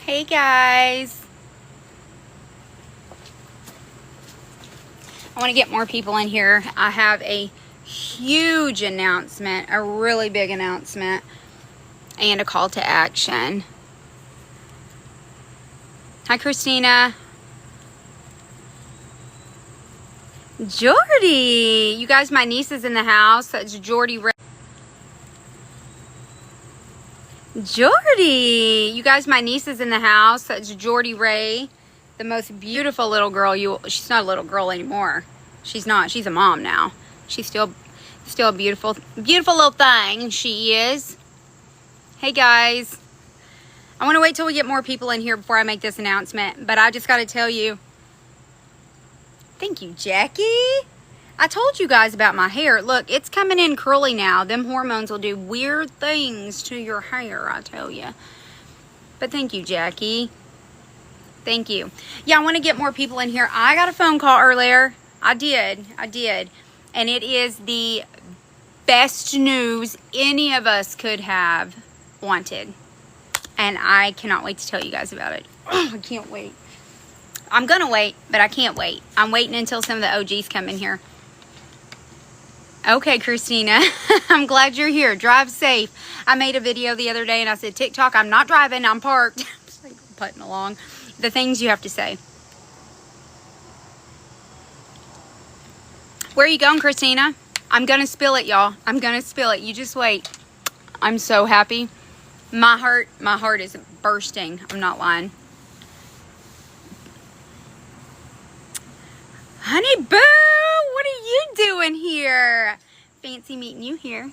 Hey guys, I want to get more people in here. I have a huge announcement, a really big announcement, and a call to action. Hi Christina. Jordy, you guys, my niece is in the house. That's Jordy. Jordy, you guys, my niece is in the house. That's Jordy Ray, the most beautiful little girl. She's not a little girl anymore. She's not. She's a mom now. She's still a beautiful little thing. She is. Hey guys, I want to wait till we get more people in here before I make this announcement. But I just got to tell you, thank you, Jackie. I told you guys about my hair. Look, it's coming in curly now. Them hormones will do weird things to your hair, I tell you. But thank you, Jackie. Thank you. Yeah, I want to get more people in here. I got a phone call earlier. I did. And it is the best news any of us could have wanted. And I cannot wait to tell you guys about it. Oh, I can't wait. I'm going to wait, but I can't wait. I'm waiting until some of the OGs come in here. Okay, Christina, I'm glad you're here. Drive safe. I made a video the other day and I said, TikTok, I'm not driving, I'm parked. I'm just like putting along the things you have to say. Where are you going, Christina? I'm going to spill it, y'all. I'm going to spill it. You just wait. I'm so happy. My heart is bursting. I'm not lying. Honey boo, what are you doing here? Fancy meeting you here.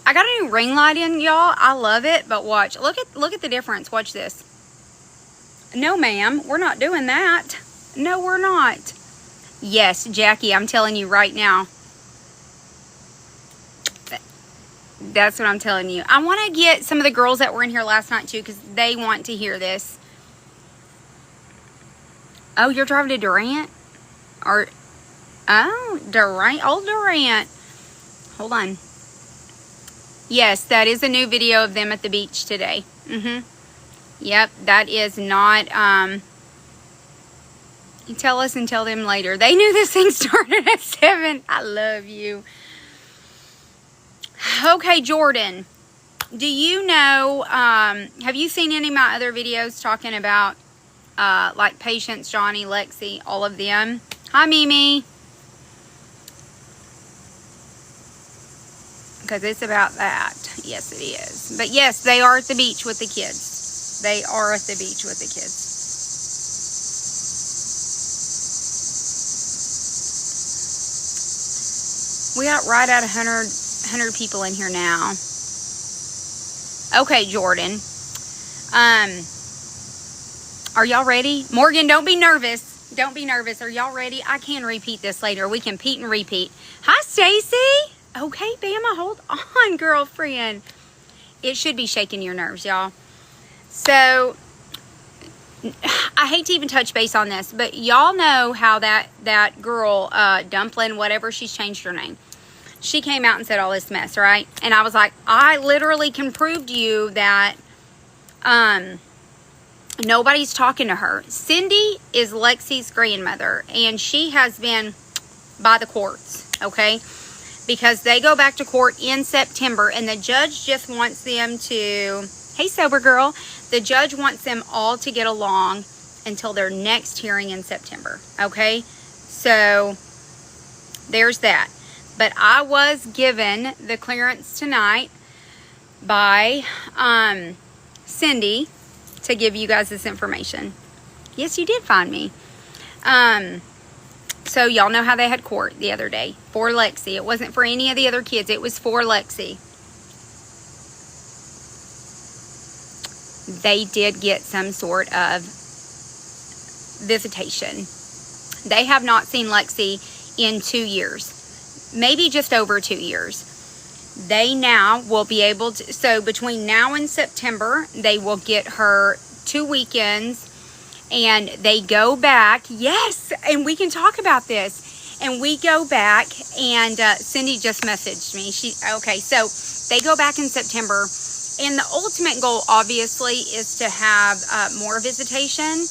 I got a new ring light in, y'all. I love it, but watch. Look at the difference. Watch this. No, ma'am, we're not doing that. No, we're not. Yes, Jackie, I'm telling you right now. That's what I'm telling you. I want to get some of the girls that were in here last night too, because they want to hear this. Oh, you're driving to Durant? Oh, Durant. Old Durant. Hold on. Yes, that is a new video of them at the beach today. Yep, that is not, you tell us and tell them later. They knew this thing started at 7. I love you. Okay, Jordan. Do you know, have you seen any of my other videos talking about like Patience, Johnny, Lexi, all of them? Hi, Mimi. Because it's about that. Yes, it is. But yes, they are at the beach with the kids. They are at the beach with the kids. We got right at 100 people in here now. Okay, Jordan. Are y'all ready? Morgan, don't be nervous. Don't be nervous. Are y'all ready? I can repeat this later. We can repeat and repeat. Hi, Stacy. Okay, Bama, hold on, girlfriend. It should be shaking your nerves, y'all. So, I hate to even touch base on this, but y'all know how that girl, Dumpling, whatever, she's changed her name. She came out and said all this mess, right? And I was like, I literally can prove to you that, nobody's talking to her. Cindy is Lexi's grandmother, and she has been by the courts, okay? Because they go back to court in September, and the judge just wants them to, hey, sober girl, the judge wants them all to get along until their next hearing in September, okay? So, there's that. But I was given the clearance tonight by Cindy to give you guys this information. Yes, you did find me. So y'all know how they had court the other day for Lexi. It wasn't for any of the other kids. It was for Lexi. They did get some sort of visitation. They have not seen Lexi in 2 years. Maybe just over 2 years. They now will be able to, so between now and September, they will get her 2 weekends, and they go back. Yes, and we can talk about this. And we go back, and Cindy just messaged me. Okay, so they go back in September, And the ultimate goal, obviously, is to have more visitation.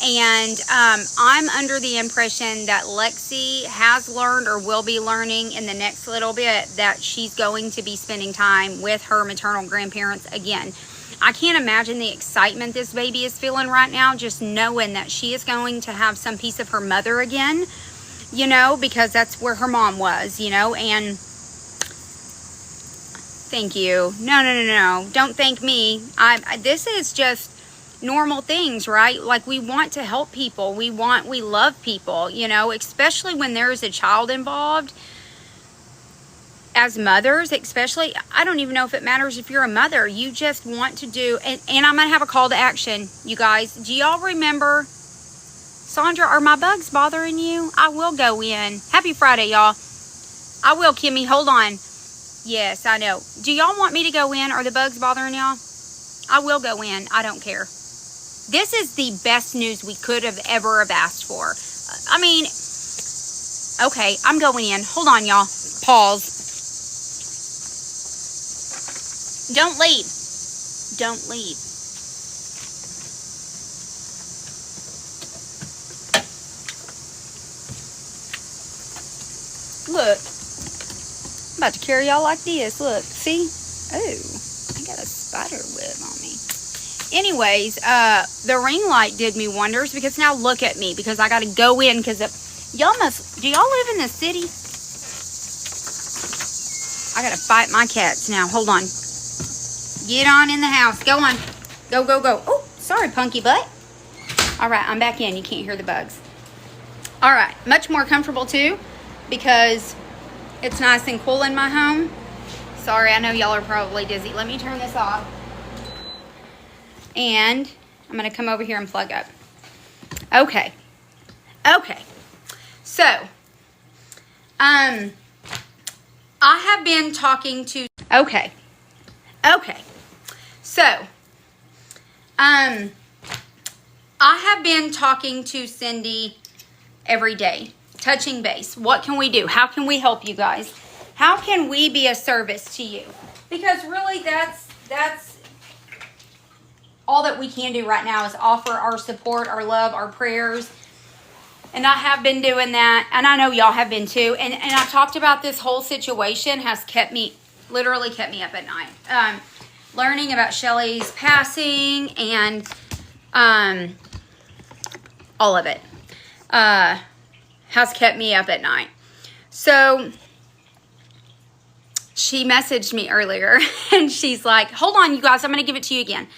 And I'm under the impression that Lexi has learned or will be learning in the next little bit that she's going to be spending time with her maternal grandparents again. I can't imagine the excitement this baby is feeling right now, just knowing that she is going to have some piece of her mother again, you know, because that's where her mom was, you know. And thank you. No. Don't thank me. This is just normal things, right? Like, we want to help people. We love people, you know, especially when there's a child involved. As mothers, especially, I don't even know if it matters if you're a mother. You just want to do, and I'm going to have a call to action, you guys. Do y'all remember, Sandra, are my bugs bothering you? I will go in. Happy Friday, y'all. I will, Kimmy. Hold on. Yes, I know. Do y'all want me to go in? Are the bugs bothering y'all? I will go in. I don't care. This is the best news we could have ever have asked for. I mean, okay, I'm going in. Hold on, y'all. Pause. Don't leave. Don't leave. Look. I'm about to carry y'all like this. Look. See? Oh, I got a spider web on me. Anyways, the ring light did me wonders, because now look at me, because I got to go in, because y'all must, do y'all live in the city? I got to fight my cats now. Hold on. Get on in the house. Go on. Go, go, go. Oh, sorry, punky butt. All right, I'm back in. You can't hear the bugs. All right, much more comfortable too, because it's nice and cool in my home. Sorry, I know y'all are probably dizzy. Let me turn this off. And I'm going to come over here and plug up. Okay. So, I have been talking to, okay. So, I have been talking to Cindy every day, touching base. What can we do? How can we help you guys? How can we be a service to you? Because really, that's all that we can do right now, is offer our support, our love, our prayers. And I have been doing that, and I know y'all have been too. And I've talked about this whole situation has literally kept me up at night. Learning about Shelly's passing and all of it has kept me up at night. So she messaged me earlier, and she's like, hold on, you guys, I'm going to give it to you again.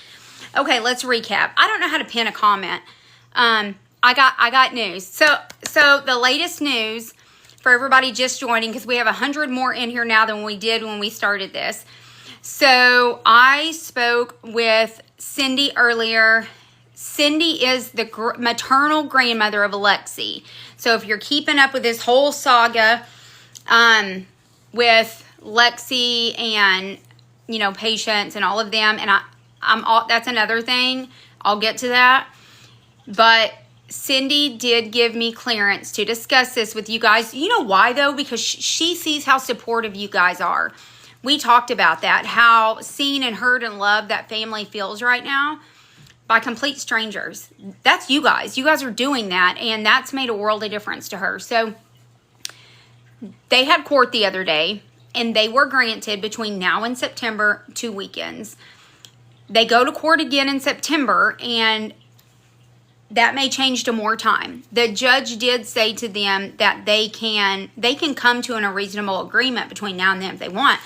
Okay, let's recap. I don't know how to pin a comment. I got news. So the latest news for everybody just joining, because we have 100 more in here now than we did when we started this. So I spoke with Cindy earlier. Cindy is the maternal grandmother of Alexi. So if you're keeping up with this whole saga with Lexi and, you know, patients and all of them, and that's another thing. I'll get to that. But Cindy did give me clearance to discuss this with you guys. You know why, though? Because she sees how supportive you guys are. We talked about that, how seen and heard and loved that family feels right now by complete strangers. That's you guys. You guys are doing that, and that's made a world of difference to her. So they had court the other day, and they were granted between now and September 2 weekends. They go to court again in September, and that may change to more time. The judge did say to them that they can come to a reasonable agreement between now and then if they want.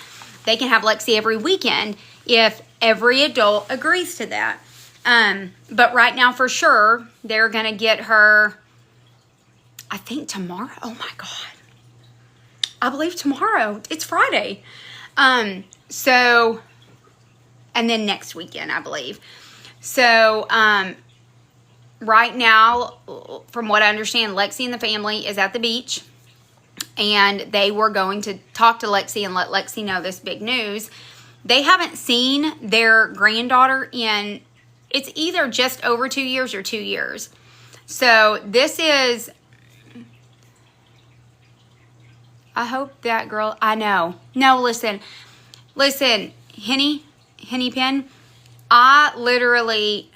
They can have Lexi every weekend if every adult agrees to that. But right now, for sure, they're going to get her, I think, tomorrow. Oh, my God. I believe tomorrow. It's Friday. So, and then next weekend, I believe. So, right now, from what I understand, Lexi and the family is at the beach. And they were going to talk to Lexi and let Lexi know this big news. They haven't seen their granddaughter in, it's either just over 2 years or 2 years. So this is, I hope that girl, I know. No, listen, Henny, Henny Pin, I literally,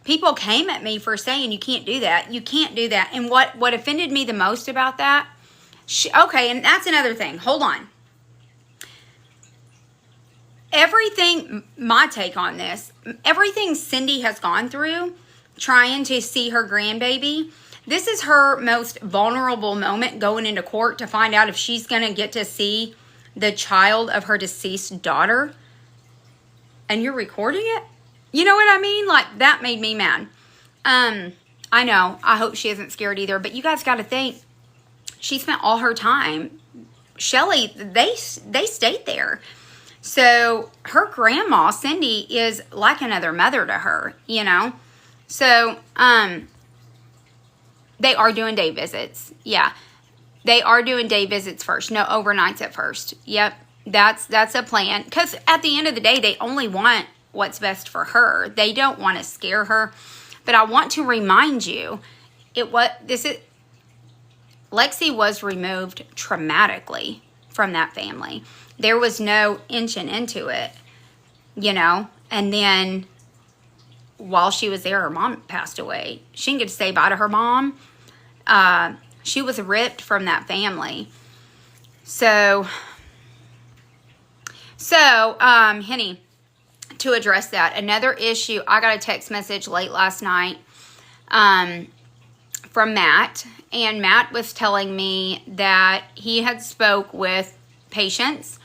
people came at me for saying you can't do that. You can't do that. And what offended me the most about that, okay, and that's another thing. Hold on. Everything, my take on this, everything Cindy has gone through trying to see her grandbaby, this is her most vulnerable moment going into court to find out if she's going to get to see the child of her deceased daughter. And you're recording it? You know what I mean? Like, that made me mad. I know. I hope she isn't scared either. But you guys got to think, she spent all her time. Shelly, they stayed there. So her grandma, Cindy, is like another mother to her, you know. So they are doing day visits. Yeah, they are doing day visits first. No overnights at first. Yep, that's a plan. Because at the end of the day, they only want what's best for her. They don't want to scare her. But I want to remind you, Lexi was removed traumatically from that family. There was no inching into it, you know. And then while she was there, her mom passed away. She didn't get to say bye to her mom. She was ripped from that family. So, Henny, to address that, another issue, I got a text message late last night from Matt. And Matt was telling me that he had spoke with patients.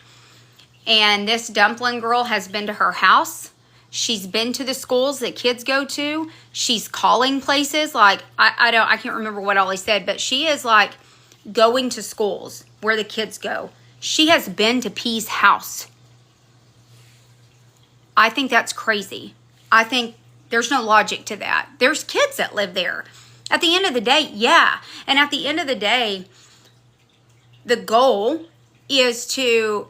And this dumpling girl has been to her house. She's been to the schools that kids go to. She's calling places. Like, I can't remember what all he said, but she is like going to schools where the kids go. She has been to P's house. I think that's crazy. I think there's no logic to that. There's kids that live there. At the end of the day, yeah. And at the end of the day, the goal is to,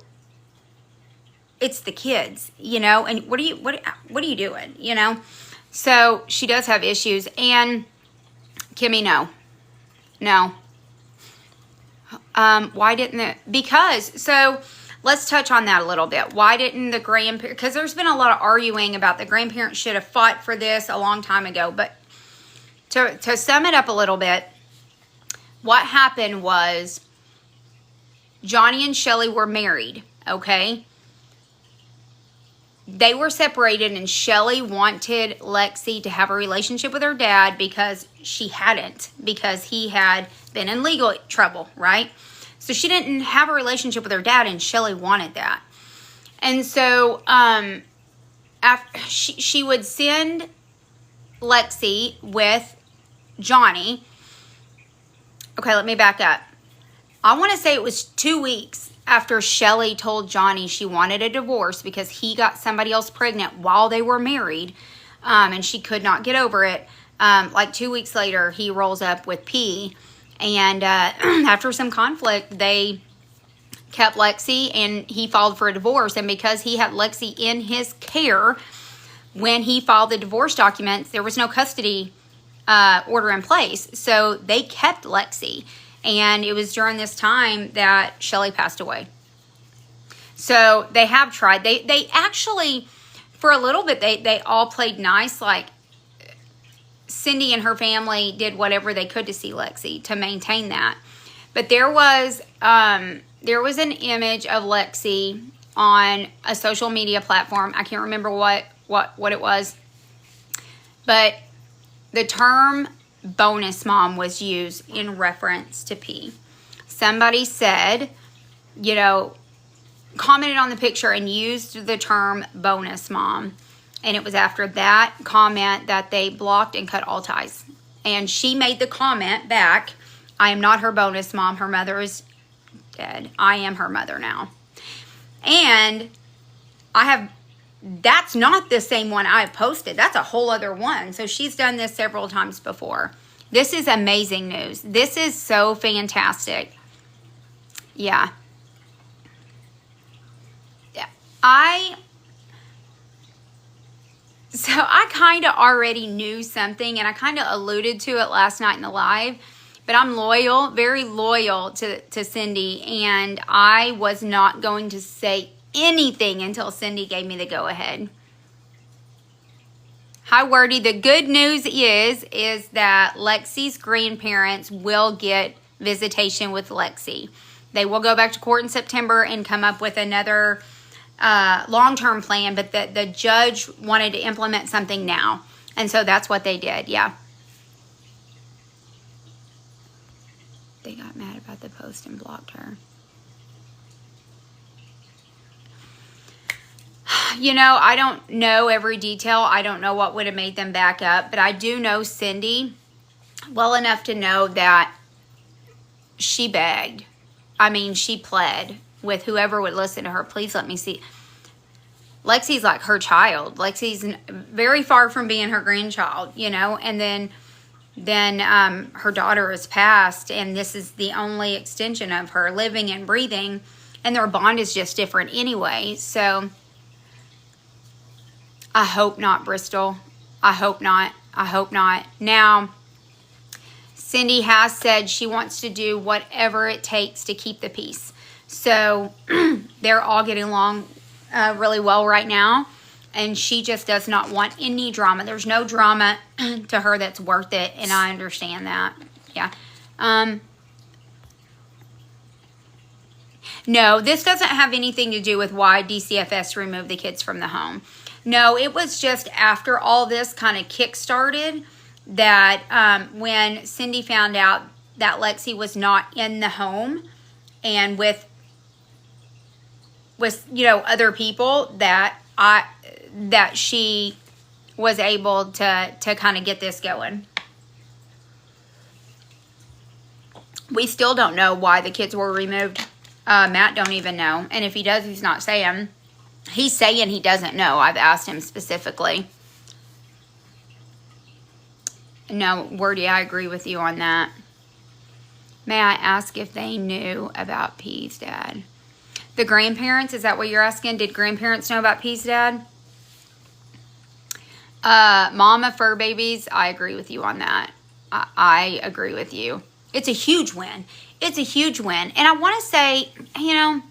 it's the kids, you know, and what are you doing, you know? So she does have issues. And Kimmy, no. Why didn't it? Because, so let's touch on that a little bit. Why didn't the grandparents, because there's been a lot of arguing about the grandparents should have fought for this a long time ago. But to sum it up a little bit, what happened was Johnny and Shelly were married, okay? They were separated, and Shelly wanted Lexi to have a relationship with her dad because she hadn't, because he had been in legal trouble, right? So she didn't have a relationship with her dad, and Shelly wanted that. And so after she would send Lexi with Johnny. Okay, let me back up. I want to say it was 2 weeks after Shelly told Johnny she wanted a divorce because he got somebody else pregnant while they were married, and she could not get over it. Like 2 weeks later, he rolls up with P, and after some conflict, they kept Lexi, and he filed for a divorce. And because he had Lexi in his care when he filed the divorce documents, there was no custody order in place. So they kept Lexi. And it was during this time that Shelly passed away. So they have tried. They actually, for a little bit, they all played nice. Like, Cindy and her family did whatever they could to see Lexi, to maintain that. But there was an image of Lexi on a social media platform. I can't remember what it was. But the term bonus mom was used in reference to P. Somebody said, you know, commented on the picture and used the term bonus mom. And it was after that comment that they blocked and cut all ties. And she made the comment back, I am not her bonus mom. Her mother is dead. I am her mother now. And that's not the same one I've posted. That's a whole other one. So she's done this several times before. This is amazing news. This is so fantastic. Yeah. I kind of already knew something, and I kind of alluded to it last night in the live, but I'm loyal, very loyal to Cindy, and I was not going to say anything until Cindy gave me the go-ahead. Hi, Wordy. The good news is that Lexi's grandparents will get visitation with Lexi. They will go back to court in September and come up with another long-term plan, but the judge wanted to implement something now. And so that's what they did, yeah. They got mad about the post and blocked her. You know, I don't know every detail. I don't know what would have made them back up, but I do know Cindy well enough to know that she begged. I mean, she pled with whoever would listen to her. Please let me see. Lexi's like her child. Lexi's very far from being her grandchild, you know, and then her daughter has passed, and this is the only extension of her living and breathing, and their bond is just different anyway. So I hope not, Bristol. I hope not. I hope not. Now, Cindy has said she wants to do whatever it takes to keep the peace. So they're all getting along really well right now. And she just does not want any drama. There's no drama to her that's worth it. And I understand that. Yeah. No, this doesn't have anything to do with why DCFS removed the kids from the home. No, it was just after all this kind of kick-started that when Cindy found out that Lexi was not in the home and with you know, other people, that she was able to kind of get this going. We still don't know why the kids were removed. Matt don't even know. And if he does, he's not saying. He's saying he doesn't know. I've asked him specifically. No, Wordy, I agree with you on that. May I ask if they knew about P's dad? The grandparents, is that what you're asking? Did grandparents know about P's dad? Mama fur babies, I agree with you on that. I agree with you. It's a huge win. It's a huge win. And I want to say, you know,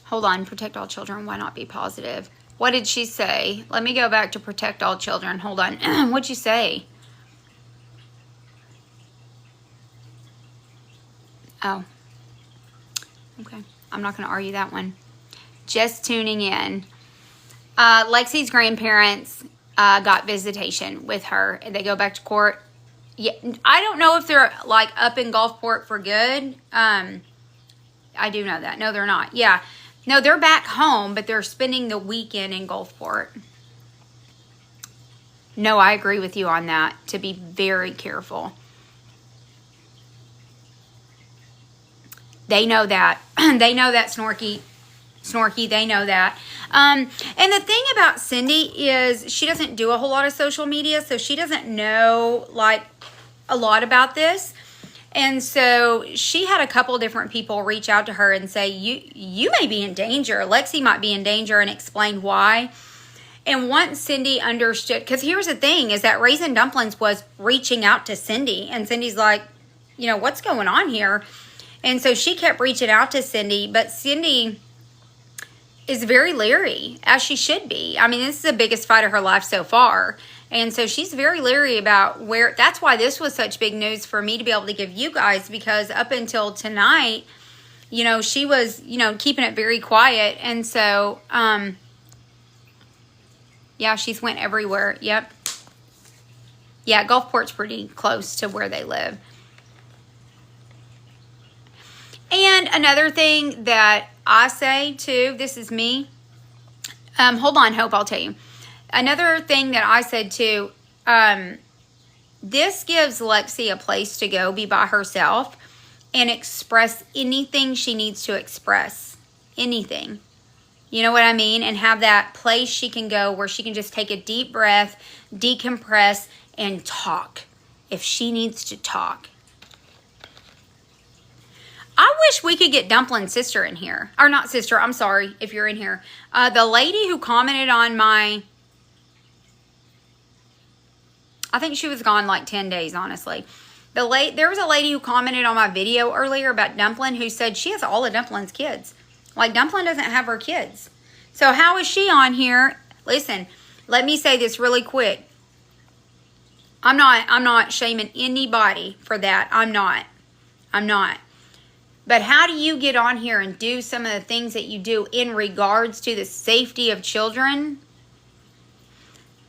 hold on, protect all children. Why not be positive? What did she say? Let me go back to protect all children. Hold on. What'd you say? Oh. Okay. I'm not going to argue that one. Just tuning in. Lexi's grandparents got visitation with her. They go back to court. Yeah, I don't know if they're like up in Gulfport for good. I do know that. No, they're not. Yeah. No, they're back home, but they're spending the weekend in Gulfport. No, I agree with you on that. To be very careful. They know that. They know that, Snorky. They know that. And the thing about Cindy is she doesn't do a whole lot of social media, so she doesn't know like a lot about this. And so she had a couple different people reach out to her and say, you may be in danger. Lexi might be in danger, and explain why. And once Cindy understood, because here's the thing, is that Raisin Dumplings was reaching out to Cindy, and Cindy's like, you know, what's going on here? And so she kept reaching out to Cindy, but Cindy is very leery, as she should be. I mean, this is the biggest fight of her life so far. And so she's very leery about where, that's why this was such big news for me to be able to give you guys, because up until tonight, you know, she was, you know, keeping it very quiet. And so, yeah, she's went everywhere. Yep. Yeah, Gulfport's pretty close to where they live. And another thing that I say too, this is me. Hold on, Hope, I'll tell you. Another thing that I said too, this gives Lexi a place to go be by herself and express anything she needs to express. Anything. You know what I mean? And have that place she can go where she can just take a deep breath, decompress, and talk if she needs to talk. I wish we could get Dumpling's sister in here. Or not sister, I'm sorry if you're in here. The lady who commented on my... I think she was gone like 10 days, honestly. There was a lady who commented on my video earlier about Dumpling who said she has all of Dumpling's kids. Like, Dumpling doesn't have her kids. So how is she on here? Listen, let me say this really quick. I'm not shaming anybody for that. I'm not. But how do you get on here and do some of the things that you do in regards to the safety of children?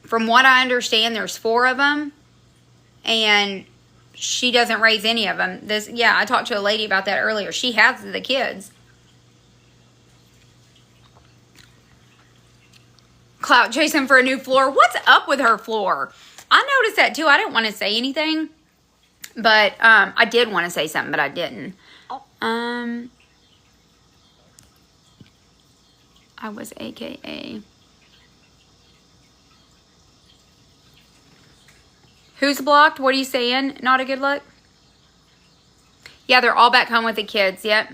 From what I understand, there's 4 of them, and she doesn't raise any of them. Yeah, I talked to a lady about that earlier. She has the kids. Clout chasing for a new floor. What's up with her floor? I noticed that too. I didn't want to say anything, but I did want to say something, but I didn't. I was AKA. Who's blocked? What are you saying? Not a good look? Yeah, they're all back home with the kids. Yep.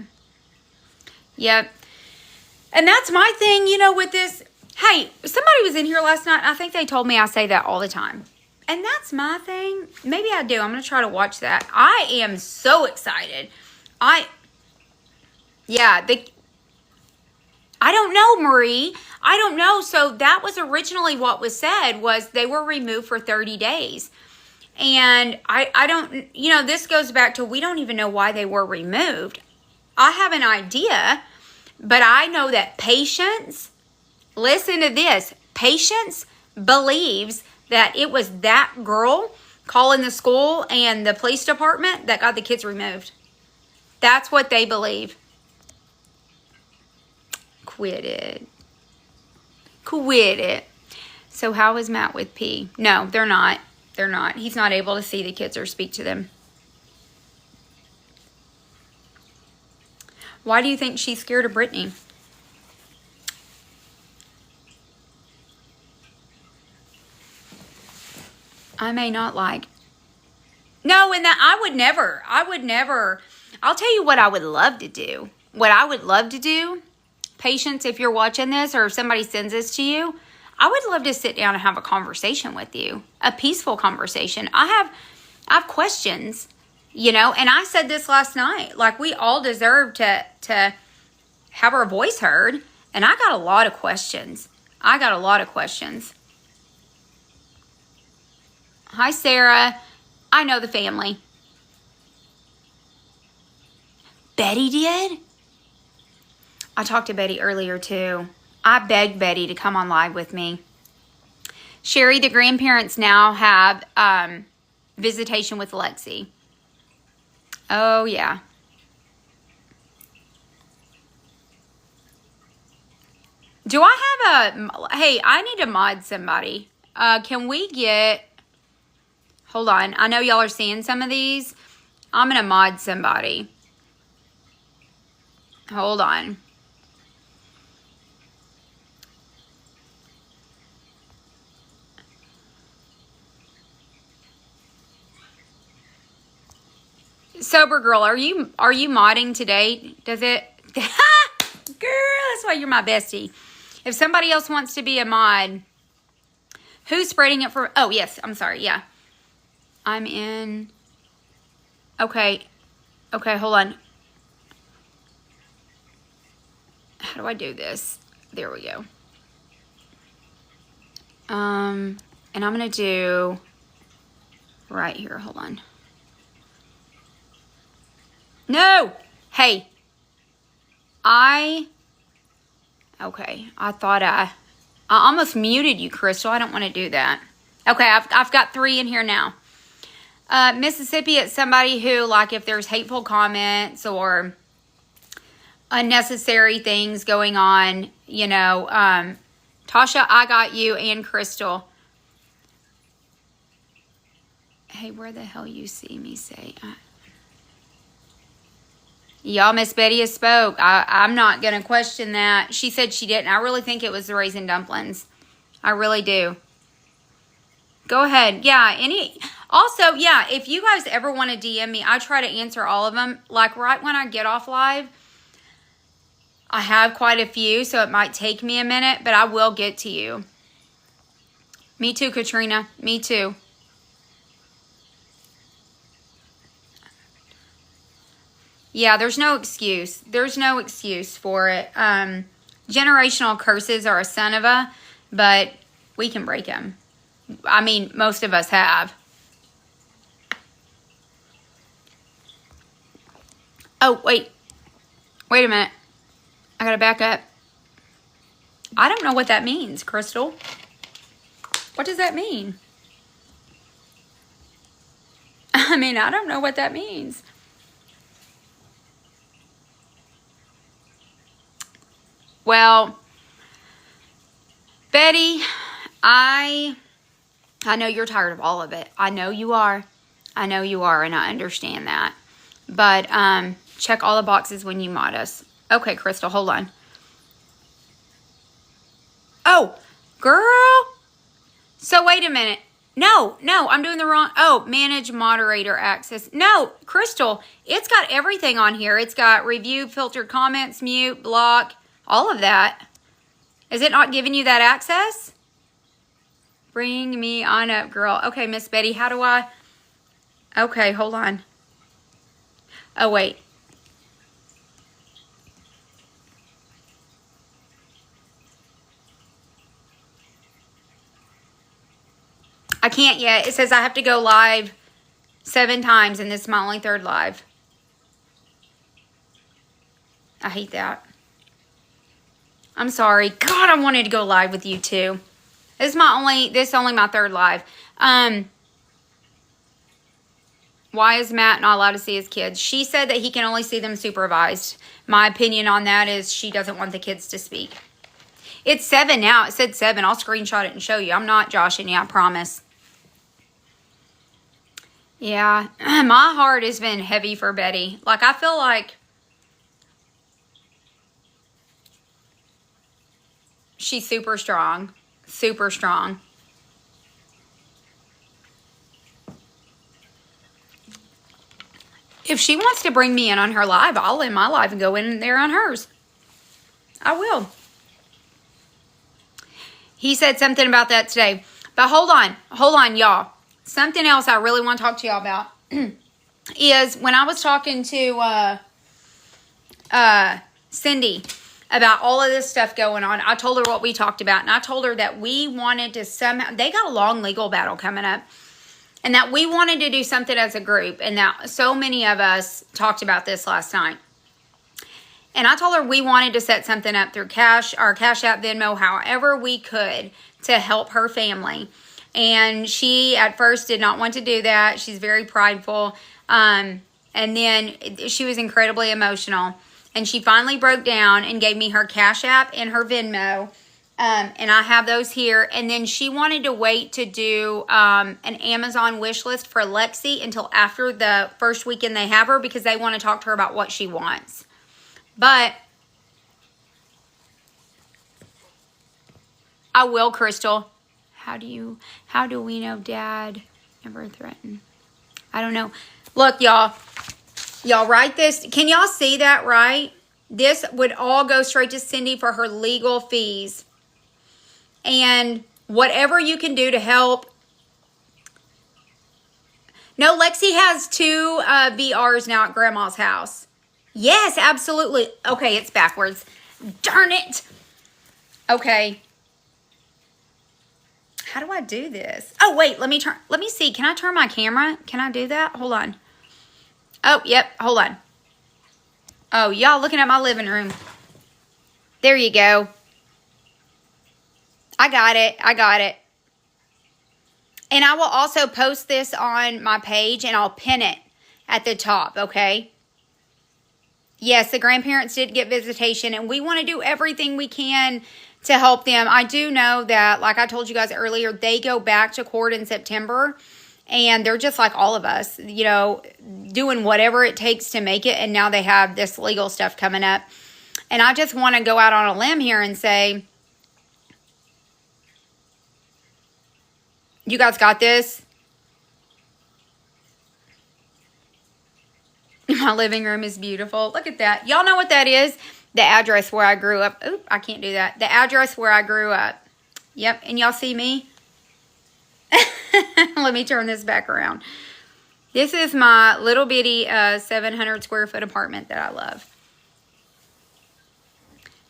And that's my thing, you know, with this. Hey, somebody was in here last night. I think they told me I say that all the time. And that's my thing. Maybe I do. I'm going to try to watch that. I am so excited. I don't know, Marie. I don't know. So that was originally what was said, was they were removed for 30 days. And I don't, you know, this goes back to, we don't even know why they were removed. I have an idea, but I know that Patience, listen to this, Patience believes that it was that girl calling the school and the police department that got the kids removed. That's what they believe. Quit it. So how is Matt with P? No, they're not. He's not able to see the kids or speak to them. Why do you think she's scared of Brittany? I may not like. No, and that I would never. I'll tell you what I would love to do. Patience, if you're watching this or if somebody sends this to you, I would love to sit down and have a conversation with you. A peaceful conversation. I have questions, you know, and I said this last night. Like, we all deserve to have our voice heard. And I got a lot of questions. Hi, Sarah. I know the family. Betty did? I talked to Betty earlier, too. I begged Betty to come on live with me. Sherry, the grandparents now have visitation with Lexi. Oh, yeah. Do I have a... Hey, I need to mod somebody. Can we get... Hold on. I know y'all are seeing some of these. I'm going to mod somebody. Hold on. Sober girl, are you modding today? Does it? Girl, that's why you're my bestie. If somebody else wants to be a mod, who's spreading it for? Oh, yes. I'm sorry. Yeah. I'm in. Okay, hold on. How do I do this? There we go. And I'm going to do right here. Hold on. No! Hey. Okay. I thought I almost muted you, Crystal. I don't want to do that. Okay, I've got 3 in here now. Mississippi, it's somebody who, like, if there's hateful comments or unnecessary things going on, you know, Tasha, I got you, and Crystal. Hey, where the hell you see me say? Y'all, Miss Betty has spoke. I'm not going to question that. She said she didn't. I really think it was the raisin dumplings. I really do. Go ahead. Yeah, also, yeah, if you guys ever want to DM me, I try to answer all of them. Like, right when I get off live, I have quite a few, so it might take me a minute, but I will get to you. Me too, Katrina. Me too. Yeah, there's no excuse. There's no excuse for it. Generational curses are a son of a, but we can break them. I mean, most of us have. Oh, wait. Wait a minute. I gotta back up. I don't know what that means, Crystal. What does that mean? I mean, I don't know what that means. Well, Betty, I know you're tired of all of it. I know you are. I know you are, and I understand that. But check all the boxes when you mod us. Okay, Crystal, hold on. Oh, girl. So wait a minute. No, I'm doing the wrong. Oh, manage moderator access. No, Crystal, it's got everything on here. It's got review, filtered comments, mute, block, all of that. Is it not giving you that access? Bring me on up, girl. Okay, Miss Betty, how do I? Okay, hold on. Oh, wait. I can't yet. It says I have to go live 7 times, and this is my only 3rd live. I hate that. I'm sorry. God, I wanted to go live with you too. This is only my 3rd live. Why is Matt not allowed to see his kids? She said that he can only see them supervised. My opinion on that is she doesn't want the kids to speak. It's 7 now. It said 7. I'll screenshot it and show you. I'm not joshing you, I promise. Yeah, my heart has been heavy for Betty. Like, I feel like she's super strong. Super strong. If she wants to bring me in on her live, I'll end my live and go in there on hers. I will. He said something about that today. But hold on, y'all. Something else I really want to talk to y'all about is when I was talking to Cindy about all of this stuff going on, I told her what we talked about, and I told her that we wanted to somehow, they got a long legal battle coming up, and that we wanted to do something as a group, and that so many of us talked about this last night. And I told her we wanted to set something up through our Cash App, Venmo, however we could to help her family. And she at first did not want to do that. She's very prideful. And then she was incredibly emotional. And she finally broke down and gave me her Cash App and her Venmo. And I have those here. And then she wanted to wait to do an Amazon wish list for Lexi until after the first weekend they have her, because they want to talk to her about what she wants. But I will, Crystal. How do we know Dad never threatened? I don't know. Look, y'all write this. Can y'all see that, right? This would all go straight to Cindy for her legal fees. And whatever you can do to help. No, Lexi has 2 VRs now at Grandma's house. Yes, absolutely. Okay, it's backwards. Darn it. Okay. How do I do this? Oh, wait, let me see. Can I turn my camera? Can I do that? Hold on. Oh, yep, hold on. Oh, y'all looking at my living room. There you go. I got it. And I will also post this on my page, and I'll pin it at the top, okay? Yes, the grandparents did get visitation, and we want to do everything we can to help them. I do know that, like I told you guys earlier, they go back to court in September, and they're just like all of us, you know, doing whatever it takes to make it, and now they have this legal stuff coming up. And I just want to go out on a limb here and say, you guys got this? My living room is beautiful. Look at that. Y'all know what that is? The address where I grew up. Oop, I can't do that. The address where I grew up. Yep, and y'all see me? Let me turn this back around. This is my little bitty 700 square foot apartment that I love.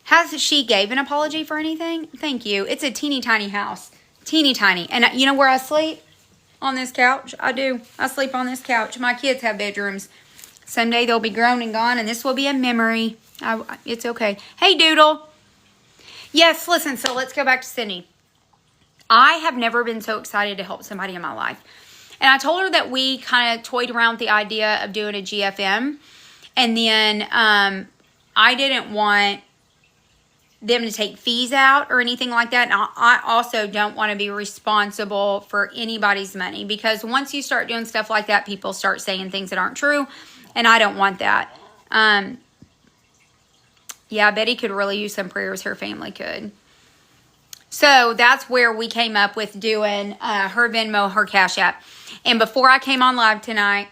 Has she gave an apology for anything? Thank you. It's a teeny tiny house. Teeny tiny. And you know where I sleep? On this couch. I do. I sleep on this couch. My kids have bedrooms. Someday they'll be grown and gone, and this will be a memory. It's okay. Hey, Doodle. Yes, listen, so let's go back to Cindy. I have never been so excited to help somebody in my life. And I told her that we kind of toyed around with the idea of doing a GFM. And then I didn't want them to take fees out or anything like that. And I also don't want to be responsible for anybody's money, because once you start doing stuff like that, people start saying things that aren't true, and I don't want that. Yeah, Betty could really use some prayers. Her family could. So that's where we came up with doing her Venmo, her Cash App. And before I came on live tonight,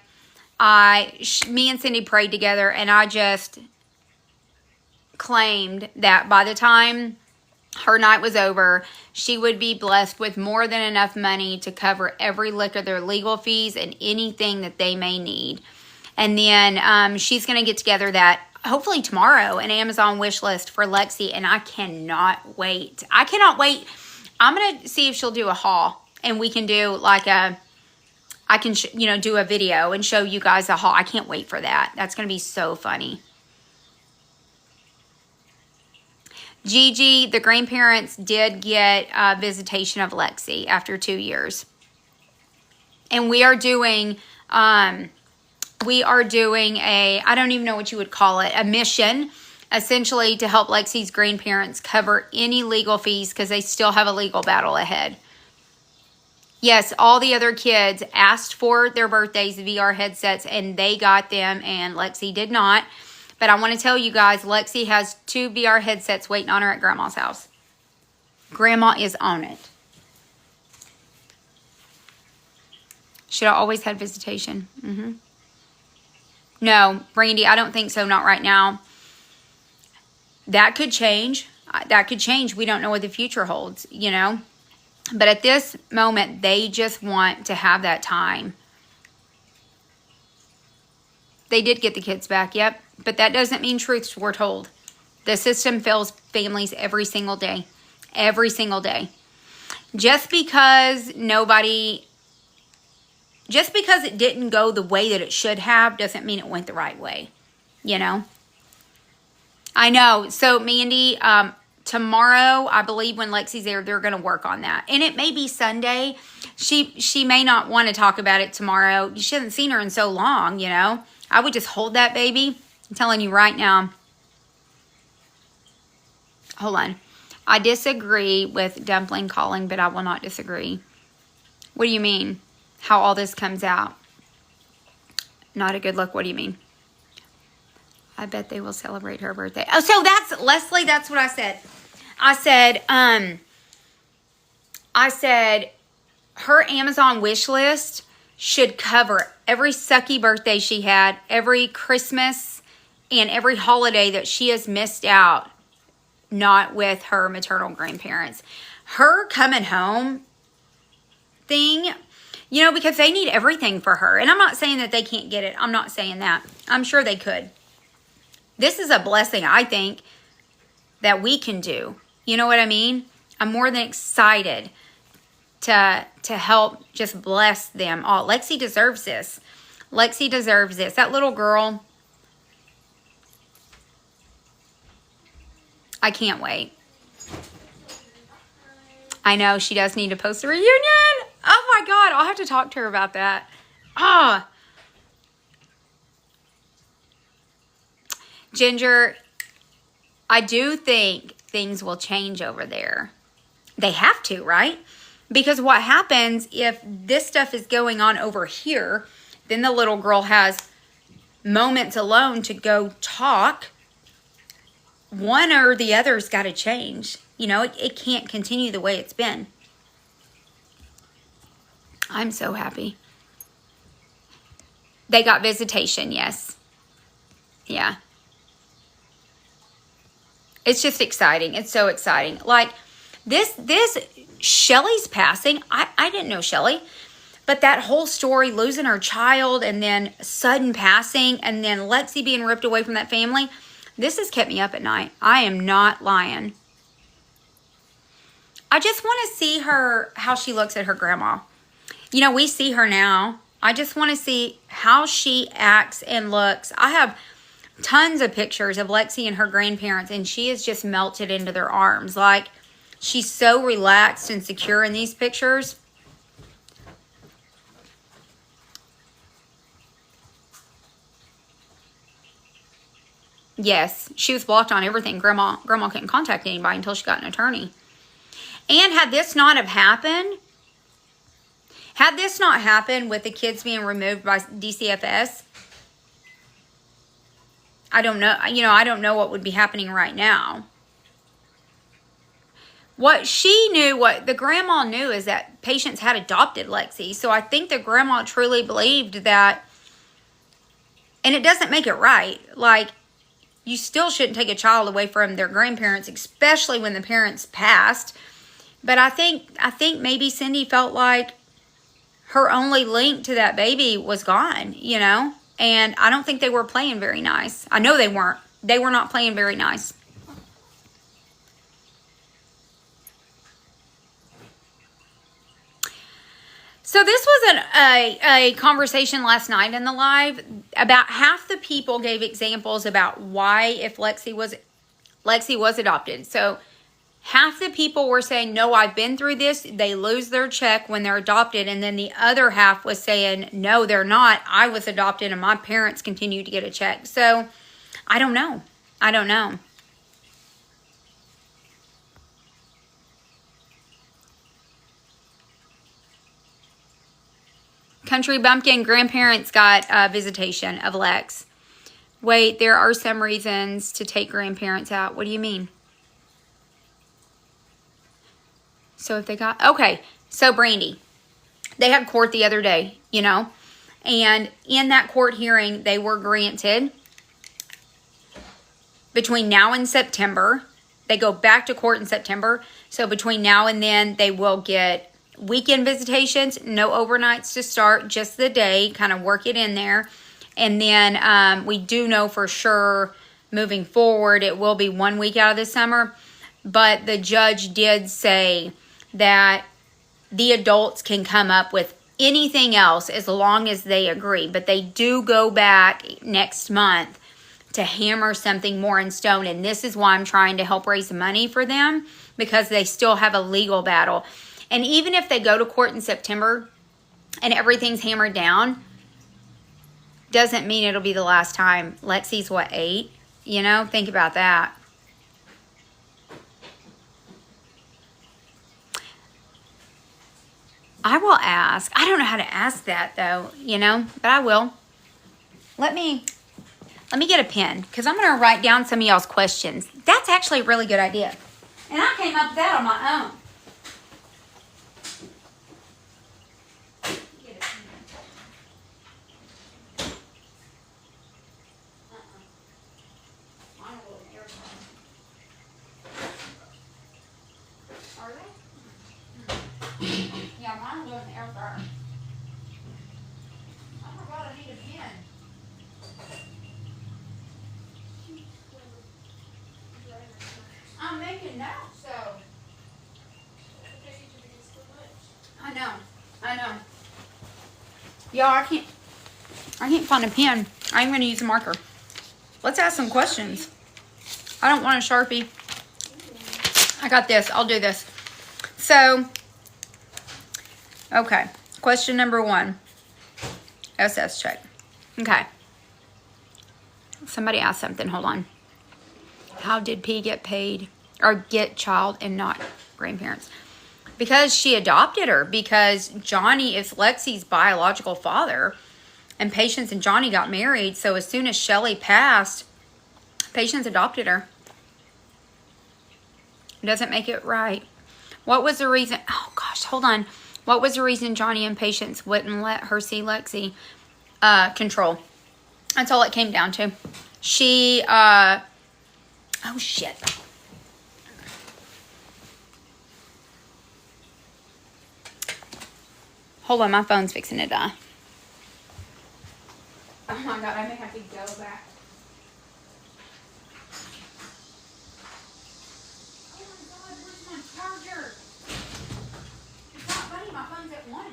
me and Cindy prayed together, and I just claimed that by the time her night was over, she would be blessed with more than enough money to cover every lick of their legal fees and anything that they may need. And then she's going to get together that, hopefully tomorrow, an Amazon wish list for Lexi, and I cannot wait. I cannot wait. I'm going to see if she'll do a haul, and we can do like I can do a video and show you guys a haul. I can't wait for that. That's going to be so funny. Gigi, the grandparents did get a visitation of Lexi after 2 years. And we are doing I don't even know what you would call it, a mission, essentially to help Lexi's grandparents cover any legal fees, because they still have a legal battle ahead. Yes, all the other kids asked for their birthdays VR headsets, and they got them, and Lexi did not. But I want to tell you guys, Lexi has 2 VR headsets waiting on her at Grandma's house. Grandma is on it. Should have always had visitation. No, Brandy, I don't think so. Not right now. That could change. That could change. We don't know what the future holds, you know. But at this moment, they just want to have that time. They did get the kids back, yep. But that doesn't mean truths were told. The system fails families every single day. Every single day. Just because it didn't go the way that it should have doesn't mean it went the right way. You know? I know. So, Mandy, tomorrow, I believe when Lexi's there, they're going to work on that. And it may be Sunday. She may not want to talk about it tomorrow. She hasn't seen her in so long, you know? I would just hold that baby. I'm telling you right now. Hold on. I disagree with Dumpling calling, but I will not disagree. What do you mean? How all this comes out? Not a good look. What do you mean? I bet they will celebrate her birthday. Oh, so that's, Leslie, that's what I said. I said her Amazon wish list should cover every sucky birthday she had, every Christmas, and every holiday that she has missed out, not with her maternal grandparents. Her coming home thing, you know, because they need everything for her. And I'm not saying that they can't get it. I'm not saying that. I'm sure they could. This is a blessing, I think, that we can do. You know what I mean? I'm more than excited to help just bless them all. Lexi deserves this. Lexi deserves this. That little girl, I can't wait. I know she does need to post a reunion. Oh my God, I'll have to talk to her about that. Ginger, I do think things will change over there. They have to, right? Because what happens if this stuff is going on over here, then the little girl has moments alone to go talk. One or the other's got to change. You know, it can't continue the way it's been. I'm so happy. They got visitation, yes. Yeah. It's just exciting. It's so exciting. Like, this Shelly's passing. I didn't know Shelly. But that whole story, losing her child and then sudden passing and then Lexi being ripped away from that family, this has kept me up at night. I am not lying. I just want to see her, how she looks at her grandma. You know, we see her now. I just want to see how she acts and looks. I have tons of pictures of Lexi and her grandparents, and she is just melted into their arms. Like, she's so relaxed and secure in these pictures. Yes, she was blocked on everything. Grandma couldn't contact anybody until she got an attorney. And had this not have happened, with the kids being removed by DCFS, I don't know. You know, I don't know what would be happening right now. What she knew, what the grandma knew, is that patients had adopted Lexi. So I think the grandma truly believed that, and it doesn't make it right. Like, you still shouldn't take a child away from their grandparents, especially when the parents passed. But I think maybe Cindy felt like her only link to that baby was gone, you know? And I don't think they were playing very nice. I know they weren't. They were not playing very nice. So this was a conversation last night in the live. About half the people gave examples about why, if Lexi was adopted. So half the people were saying, no, I've been through this. They lose their check when they're adopted. And then the other half was saying, no, they're not. I was adopted and my parents continue to get a check. So I don't know. I don't know. Country Bumpkin, grandparents got visitation of Lex. Wait, there are some reasons to take grandparents out. What do you mean? So if they got, okay, so Brandy, they had court the other day, you know, and in that court hearing, they were granted between now and September. They go back to court in September. So between now and then, they will get weekend visitations, no overnights to start, just the day, kind of work it in there. And then we do know for sure moving forward, it will be 1 week out of the summer. But the judge did say that the adults can come up with anything else as long as they agree. But they do go back next month to hammer something more in stone. And this is why I'm trying to help raise money for them, because they still have a legal battle. And even if they go to court in September and everything's hammered down, doesn't mean it'll be the last time. Lexi's what, 8? You know, think about that. I will ask. I don't know how to ask that though, you know, but I will. Let me get a pen, because I'm going to write down some of y'all's questions. That's actually a really good idea. And I came up with that on my own. Yeah, mine will go in the air fryer. Oh my God, I need a pen. I'm making notes, so. I know. Y'all, I can't find a pen. I'm gonna use a marker. Let's ask some questions. I don't want a Sharpie. I got this. I'll do this. So, okay. Question number 1. SS check. Okay. Somebody asked something. Hold on. How did P get paid or get child and not grandparents? Because she adopted her. Because Johnny is Lexi's biological father. And Patience and Johnny got married. So as soon as Shelly passed, Patience adopted her. It doesn't make it right. What was the reason? Oh, gosh, hold on. What was the reason Johnny and Patience wouldn't let her see Lexi? Control. That's all it came down to. She, oh, shit. Hold on, my phone's fixing to die. Oh my God, I may have to go back. Oh my God, where's my charger? It's not funny, my phone's at 1.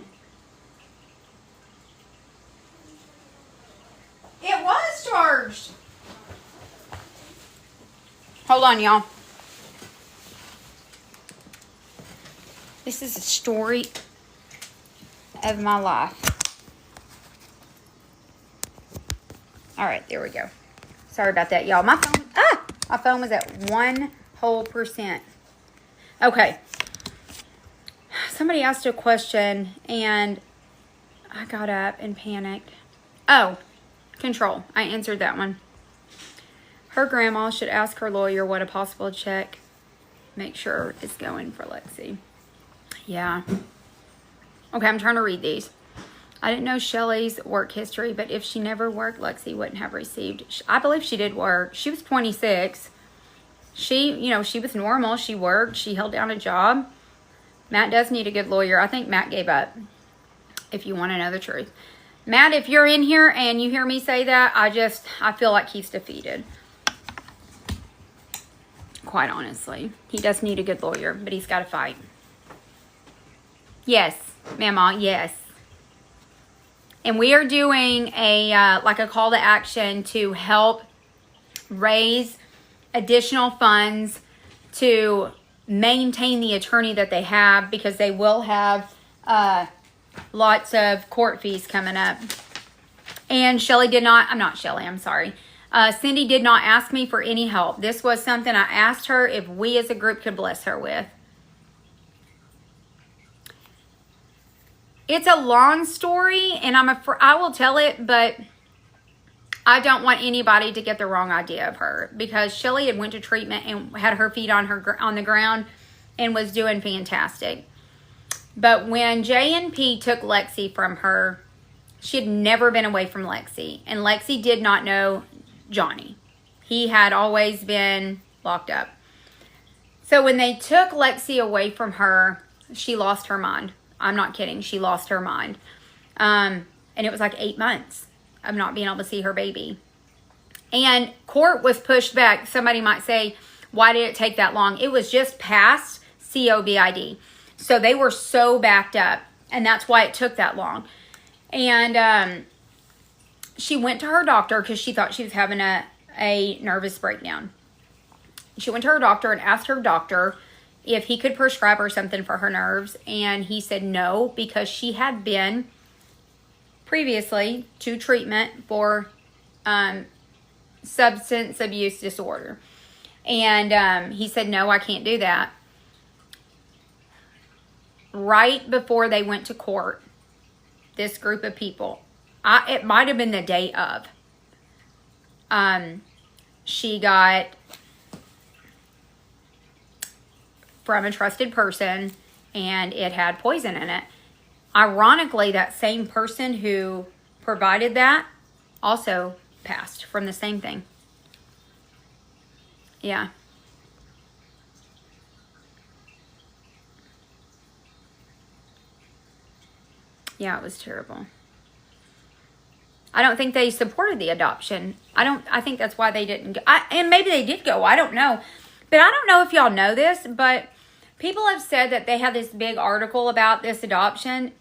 It was charged. Hold on, y'all. This is a story of my life. All right, there we go. Sorry about that, y'all. My phone was at 1%. Okay. Somebody asked a question and I got up and panicked. Oh, control. I answered that one. Her grandma should ask her lawyer what a possible check make sure is going for Lexi. Yeah. Okay, I'm trying to read these. I didn't know Shelly's work history, but if she never worked, Lexi wouldn't have received. I believe she did work. She was 26. She was normal. She worked. She held down a job. Matt does need a good lawyer. I think Matt gave up, if you want to know the truth. Matt, if you're in here and you hear me say that, I feel like he's defeated. Quite honestly. He does need a good lawyer, but he's got to fight. Yes, Mama, yes. And we are doing a call to action to help raise additional funds to maintain the attorney that they have, because they will have lots of court fees coming up. And Cindy did not ask me for any help. This was something I asked her if we as a group could bless her with. It's a long story, and I will tell it, but I don't want anybody to get the wrong idea of her, because Shelly had went to treatment and had her feet on the ground and was doing fantastic. But when J&P took Lexi from her, she had never been away from Lexi, and Lexi did not know Johnny. He had always been locked up. So when they took Lexi away from her, she lost her mind. I'm not kidding. She lost her mind. And it was like 8 months of not being able to see her baby. And court was pushed back. Somebody might say, why did it take that long? It was just past COVID. So they were so backed up. And that's why it took that long. And she went to her doctor because she thought she was having a nervous breakdown. She went to her doctor and asked her doctor if he could prescribe her something for her nerves, and he said no, because she had been previously to treatment for substance abuse disorder. And he said, no, I can't do that. Right before they went to court, this group of people, it might have been the day of, she got from a trusted person, and it had poison in it. Ironically, that same person who provided that also passed from the same thing. Yeah. Yeah, it was terrible. I don't think they supported the adoption. I think that's why they didn't go. And maybe they did go. I don't know. But I don't know if y'all know this, but people have said that they had this big article about this adoption.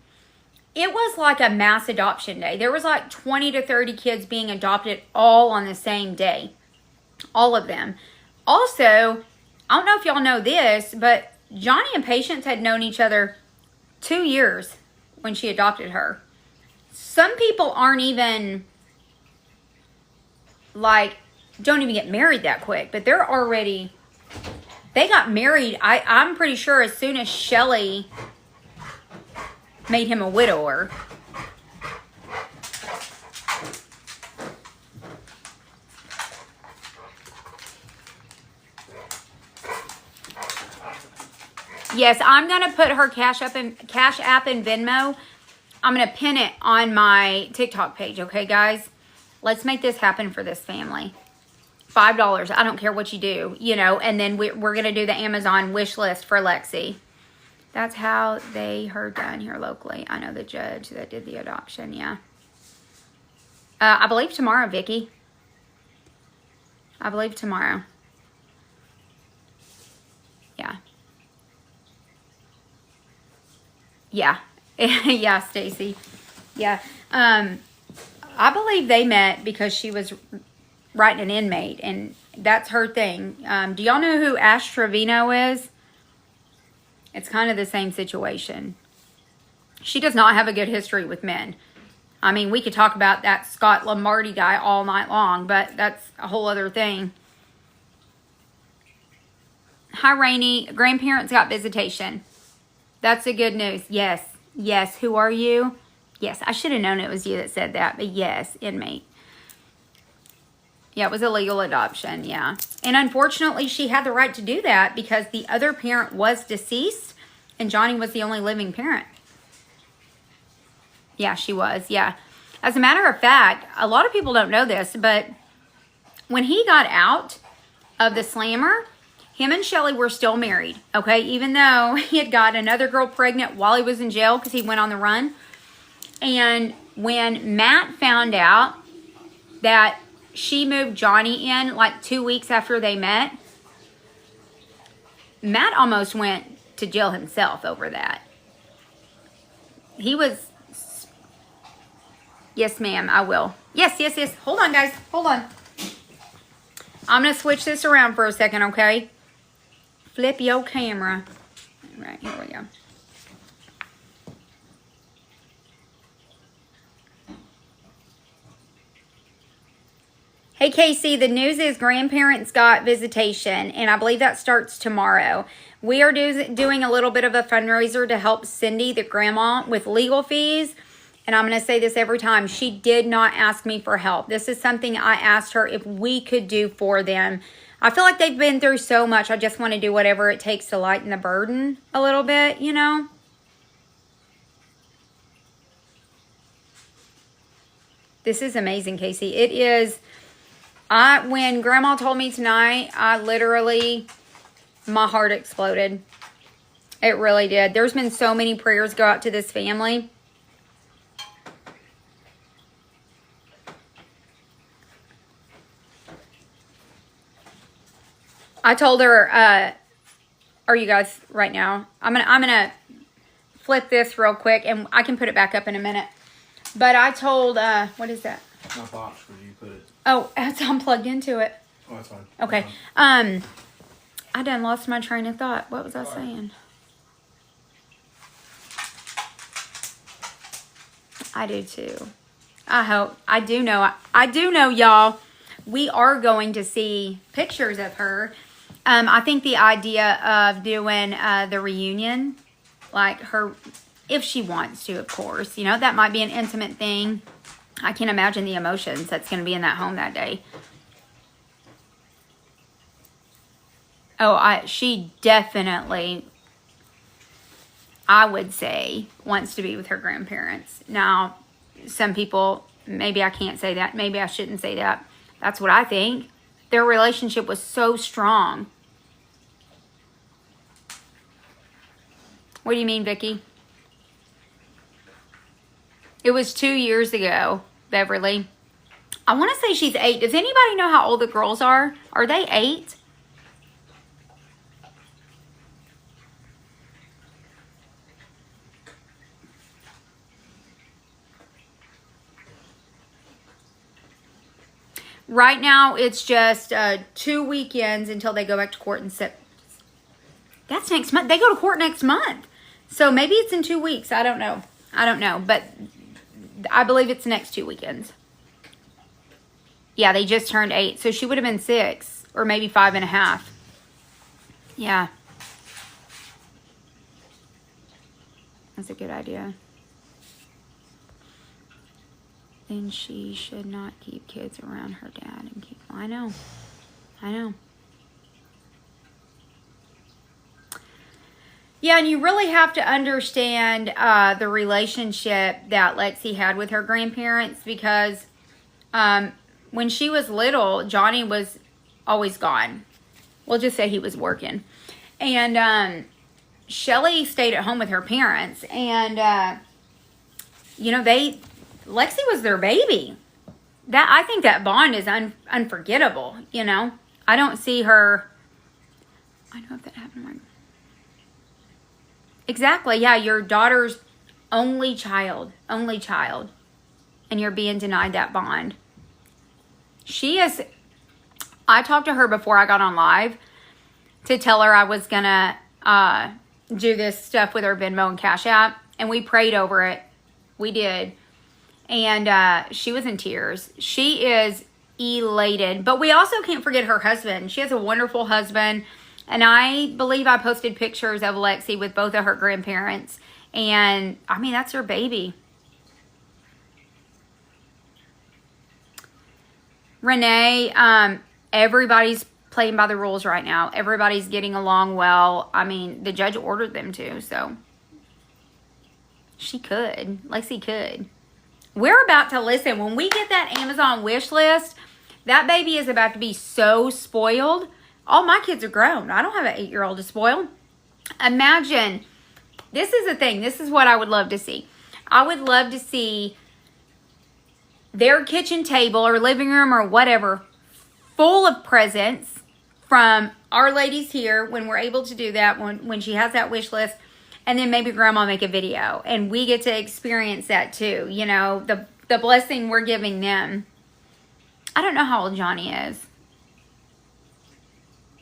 It was like a mass adoption day. There was like 20 to 30 kids being adopted all on the same day. All of them. Also, I don't know if y'all know this, but Johnny and Patience had known each other 2 years when she adopted her. Some people aren't even, don't even get married that quick, but they're already... They got married, I'm pretty sure, as soon as Shelly made him a widower. Yes, I'm going to put her Cash App and Venmo. I'm going to pin it on my TikTok page, okay, guys? Let's make this happen for this family. $5. I don't care what you do, and then we're going to do the Amazon wish list for Lexi. That's how they heard done here locally. I know the judge that did the adoption, yeah. I believe tomorrow, Vicky. I believe tomorrow. Yeah. Yeah. Yeah, Stacy. Yeah. I believe they met because she was writing an inmate, and that's her thing. Do y'all know who Ash Trevino is? It's kind of the same situation. She does not have a good history with men. I mean, we could talk about that Scott Lombardi guy all night long, but that's a whole other thing. Hi, Rainey. Grandparents got visitation. That's the good news. Yes. Yes. Who are you? Yes. I should have known it was you that said that, but yes, inmate. Yeah, it was a legal adoption, yeah. And unfortunately, she had the right to do that because the other parent was deceased and Johnny was the only living parent. Yeah, she was, yeah. As a matter of fact, a lot of people don't know this, but when he got out of the slammer, him and Shelly were still married, okay? Even though he had got another girl pregnant while he was in jail because he went on the run. And when Matt found out that she moved Johnny in like 2 weeks after they met, Matt almost went to jail himself over that. He was... Yes, ma'am, I will. Yes, yes, yes. Hold on, guys. Hold on. I'm going to switch this around for a second, okay? Flip your camera. All right, here we go. Hey, Casey, the news is grandparents got visitation, and I believe that starts tomorrow. We are doing a little bit of a fundraiser to help Cindy, the grandma, with legal fees. And I'm going to say this every time. She did not ask me for help. This is something I asked her if we could do for them. I feel like they've been through so much. I just want to do whatever it takes to lighten the burden a little bit, you know. This is amazing, Casey. It is. When Grandma told me tonight, I literally, my heart exploded. It really did. There's been so many prayers go out to this family. I told her, are you guys right now? I'm gonna flip this real quick, and I can put it back up in a minute. But I told, what is that? My box where you put it. Oh, it's unplugged into it. Oh, that's fine. Okay. That's fine. I done lost my train of thought. What was I saying? I do too. I hope. I do know, y'all. We are going to see pictures of her. I think the idea of doing the reunion, like her, if she wants to, of course, you know, that might be an intimate thing. I can't imagine the emotions that's going to be in that home that day. Oh, she definitely, I would say, wants to be with her grandparents. Now, some people, maybe I can't say that. Maybe I shouldn't say that. That's what I think. Their relationship was so strong. What do you mean, Vicky? It was 2 years ago, Beverly. I want to say she's 8. Does anybody know how old the girls are? Are they 8? Right now, it's just 2 weekends until they go back to court in September. That's next month. They go to court next month. So maybe it's in 2 weeks. I don't know. I don't know. But I believe it's the next 2 weekends. Yeah, they just turned 8. So she would have been 6 or maybe 5.5. Yeah. That's a good idea. Then she should not keep kids around her dad and keep. I know. I know. Yeah, and you really have to understand the relationship that Lexi had with her grandparents because when she was little, Johnny was always gone. We'll just say he was working. And Shelly stayed at home with her parents, and you know, Lexi was their baby. I think that bond is unforgettable. You know, I don't see her. I know if that happened. Right. Exactly. Yeah, your daughter's only child, and you're being denied that bond. She is. I talked to her before I got on live to tell her I was gonna do this stuff with her Venmo and Cash App, and we prayed over it. We did. And she was in tears. She is elated. But we also can't forget her husband. She has a wonderful husband. And I believe I posted pictures of Lexi with both of her grandparents. And, I mean, that's her baby. Renee, everybody's playing by the rules right now. Everybody's getting along well. I mean, the judge ordered them to, so she could. Lexi could. We're about to listen. When we get that Amazon wish list, that baby is about to be so spoiled. All my kids are grown. I don't have an 8-year-old to spoil. Imagine, this is the thing. This is what I would love to see. I would love to see their kitchen table or living room or whatever full of presents from our ladies here when we're able to do that, when she has that wish list. And then maybe grandma make a video and we get to experience that too. You know, the blessing we're giving them. I don't know how old Johnny is.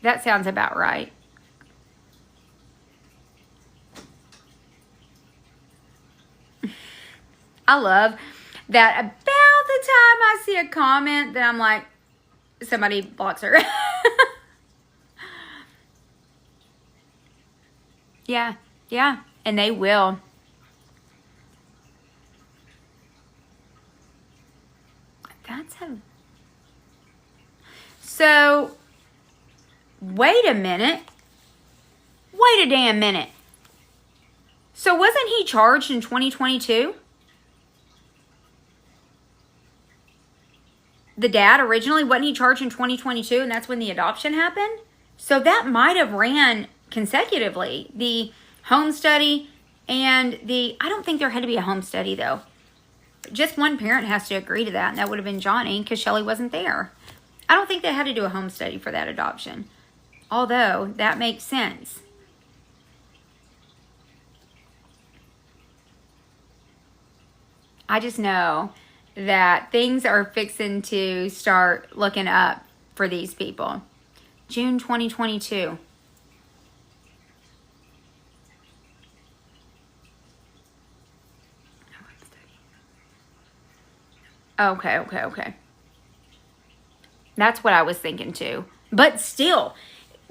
That sounds about right. I love that about the time I see a comment that I'm like, somebody blocks her. Yeah. Yeah, and they will. So, wait a minute. Wait a damn minute. So, wasn't he charged in 2022? The dad originally, wasn't he charged in 2022, and that's when the adoption happened? So, that might have ran consecutively. The home study and I don't think there had to be a home study though. Just one parent has to agree to that, and that would have been Johnny because Shelly wasn't there. I don't think they had to do a home study for that adoption. Although, that makes sense. I just know that things are fixing to start looking up for these people. June 2022. Okay. That's what I was thinking too. But still,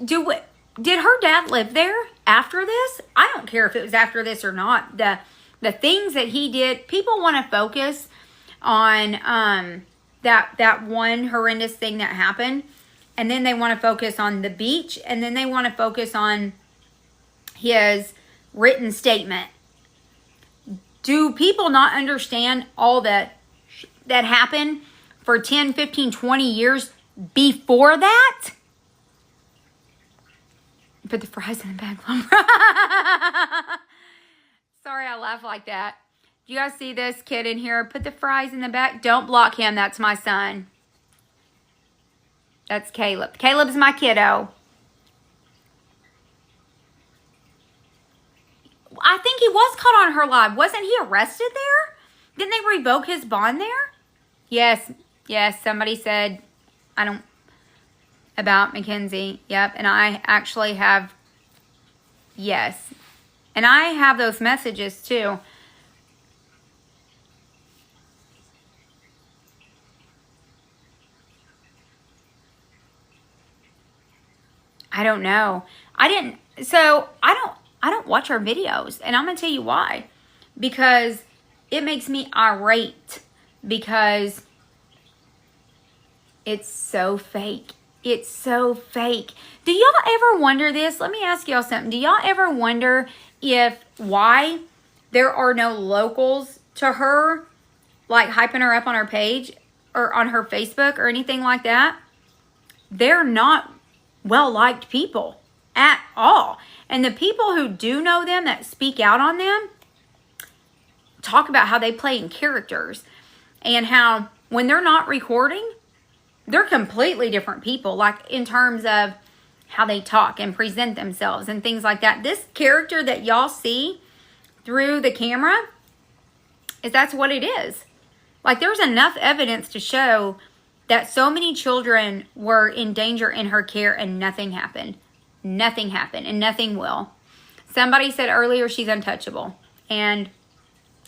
did her dad live there after this? I don't care if it was after this or not. The things that he did, people want to focus on that one horrendous thing that happened, and then they want to focus on the beach, and then they want to focus on his written statement. Do people not understand all that happened for 10, 15, 20 years before that? Put the fries in the bag. Sorry I laugh like that. Do you guys see this kid in here? Put the fries in the bag. Don't block him. That's my son. That's Caleb. Caleb's my kiddo. I think he was caught on her live. Wasn't he arrested there? Didn't they revoke his bond there? Yes. Somebody said, about Mackenzie. Yep. And I actually have, yes. And I have those messages too. I don't know. I don't watch her videos, and I'm going to tell you why. Because it makes me irate, because it's so fake. It's so fake. Do y'all ever wonder this? Let me ask y'all something. Do y'all ever wonder why there are no locals to her, like hyping her up on her page or on her Facebook or anything like that? They're not well-liked people at all. And the people who do know them, that speak out on them, talk about how they play in characters and how when they're not recording, they're completely different people, like in terms of how they talk and present themselves and things like that. This character that y'all see through the camera, that's what it is. Like, there's enough evidence to show that so many children were in danger in her care and nothing happened. Nothing happened and nothing will. Somebody said earlier she's untouchable. And,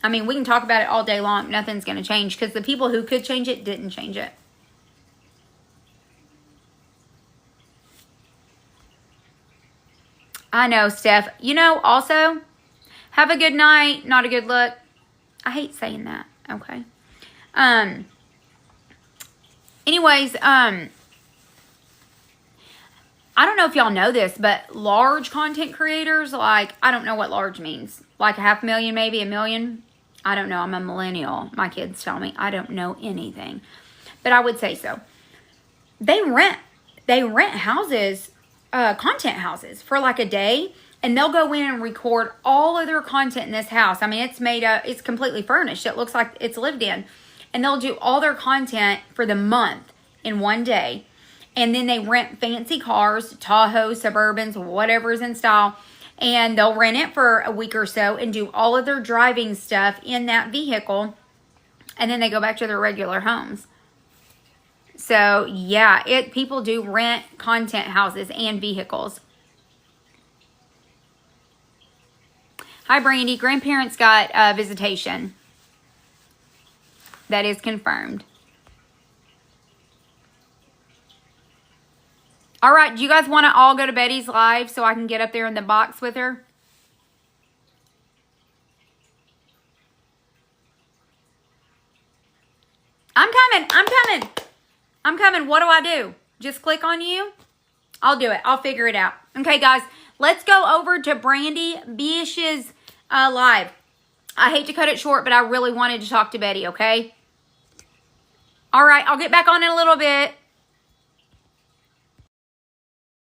I mean, we can talk about it all day long. Nothing's going to change because the people who could change it didn't change it. I know, Steph. You know, also, have a good night, not a good look. I hate saying that, okay? Anyways, I don't know if y'all know this, but large content creators, like, I don't know what large means. Like 500,000, maybe 1 million. I don't know. I'm a millennial. My kids tell me I don't know anything. But I would say so. They rent houses, content houses for like a day, and they'll go in and record all of their content in this house. I mean, it's completely furnished. It looks like it's lived in. And they'll do all their content for the month in one day. And then they rent fancy cars, Tahoe, Suburbans, whatever's in style. And they'll rent it for a week or so and do all of their driving stuff in that vehicle. And then they go back to their regular homes. So, yeah, people do rent content houses and vehicles. Hi, Brandy. Grandparents got visitation. That is confirmed. All right, do you guys want to all go to Betty's live so I can get up there in the box with her? I'm coming. What do I do? Just click on you? I'll do it. I'll figure it out. Okay, guys, let's go over to Brandy Bish's live. I hate to cut it short, but I really wanted to talk to Betty, okay? All right, I'll get back on in a little bit.